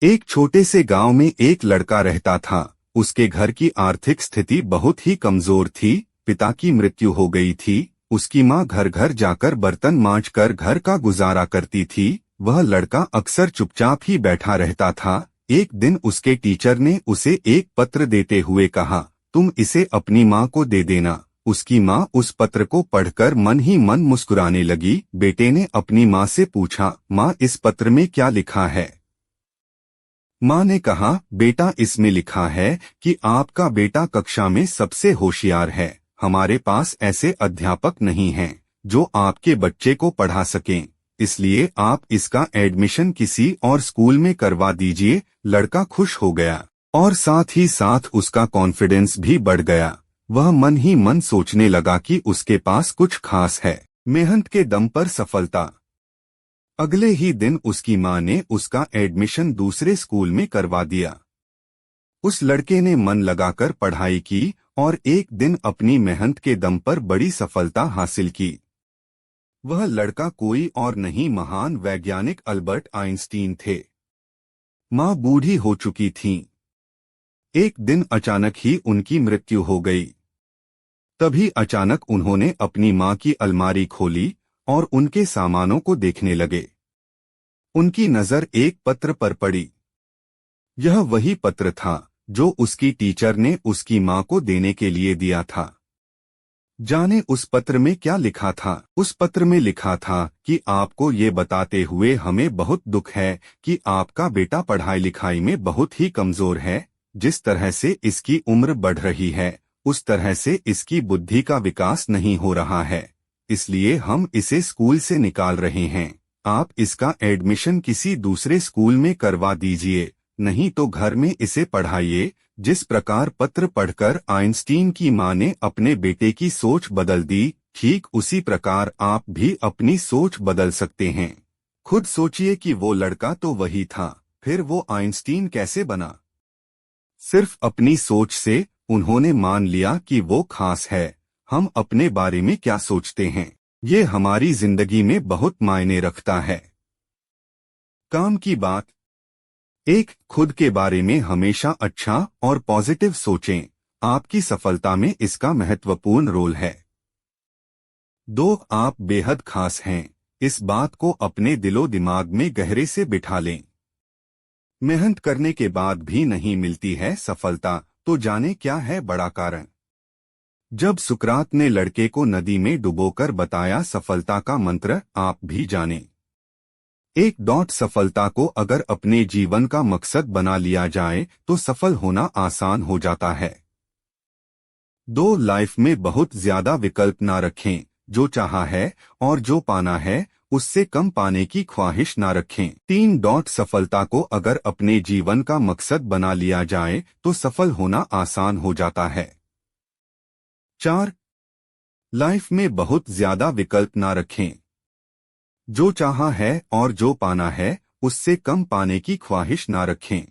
एक छोटे से गांव में एक लड़का रहता था। उसके घर की आर्थिक स्थिति बहुत ही कमजोर थी। पिता की मृत्यु हो गई थी। उसकी माँ घर घर जाकर बर्तन मांज कर घर का गुजारा करती थी। वह लड़का अक्सर चुपचाप ही बैठा रहता था। एक दिन उसके टीचर ने उसे एक पत्र देते हुए कहा, तुम इसे अपनी माँ को दे देना। उसकी माँ उस पत्र को पढ़कर मन ही मन मुस्कुराने लगी। बेटे ने अपनी माँ से पूछा, माँ इस पत्र में क्या लिखा है? माँ ने कहा, बेटा इसमें लिखा है कि आपका बेटा कक्षा में सबसे होशियार है। हमारे पास ऐसे अध्यापक नहीं हैं जो आपके बच्चे को पढ़ा सकें, इसलिए आप इसका एडमिशन किसी और स्कूल में करवा दीजिए। लड़का खुश हो गया और साथ ही साथ उसका कॉन्फिडेंस भी बढ़ गया। वह मन ही मन सोचने लगा कि उसके पास कुछ खास है। मेहनत के दम पर सफलता। अगले ही दिन उसकी माँ ने उसका एडमिशन दूसरे स्कूल में करवा दिया। उस लड़के ने मन लगाकर पढ़ाई की और एक दिन अपनी मेहनत के दम पर बड़ी सफलता हासिल की। वह लड़का कोई और नहीं, महान वैज्ञानिक अल्बर्ट आइंस्टीन थे। माँ बूढ़ी हो चुकी थीं। एक दिन अचानक ही उनकी मृत्यु हो गई। तभी अचानक उन्होंने अपनी माँ की अलमारी खोली और उनके सामानों को देखने लगे। उनकी नजर एक पत्र पर पड़ी। यह वही पत्र था जो उसकी टीचर ने उसकी माँ को देने के लिए दिया था। जाने उस पत्र में क्या लिखा था? उस पत्र में लिखा था कि आपको ये बताते हुए हमें बहुत दुख है कि आपका बेटा पढ़ाई लिखाई में बहुत ही कमजोर है। जिस तरह से इसकी उम्र बढ़ रही है उस तरह से इसकी बुद्धि का विकास नहीं हो रहा है, इसलिए हम इसे स्कूल से निकाल रहे हैं। आप इसका एडमिशन किसी दूसरे स्कूल में करवा दीजिए, नहीं तो घर में इसे पढ़ाइए। जिस प्रकार पत्र पढ़कर आइंस्टीन की मां ने अपने बेटे की सोच बदल दी, ठीक उसी प्रकार आप भी अपनी सोच बदल सकते हैं। खुद सोचिए कि वो लड़का तो वही था, फिर वो आइंस्टीन कैसे बना? सिर्फ अपनी सोच से उन्होंने मान लिया कि वो खास है। हम अपने बारे में क्या सोचते हैं, ये हमारी जिंदगी में बहुत मायने रखता है। काम की बात। एक, खुद के बारे में हमेशा अच्छा और पॉजिटिव सोचें। आपकी सफलता में इसका महत्वपूर्ण रोल है। 2, आप बेहद खास हैं। इस बात को अपने दिलो दिमाग में गहरे से बिठा लें। मेहनत करने के बाद भी नहीं मिलती है सफलता, तो जाने क्या है बड़ा कारण। जब सुकरात ने लड़के को नदी में डुबोकर बताया सफलता का मंत्र, आप भी जाने। 1. सफलता को अगर अपने जीवन का मकसद बना लिया जाए तो सफल होना आसान हो जाता है। 2. लाइफ में बहुत ज्यादा विकल्प ना रखें। जो चाहा है और जो पाना है उससे कम पाने की ख्वाहिश ना रखें। 3. सफलता को अगर अपने जीवन का मकसद बना लिया जाए तो सफल होना आसान हो जाता है। 4. लाइफ में बहुत ज्यादा विकल्प ना रखें। जो चाहा है और जो पाना है उससे कम पाने की ख्वाहिश ना रखें।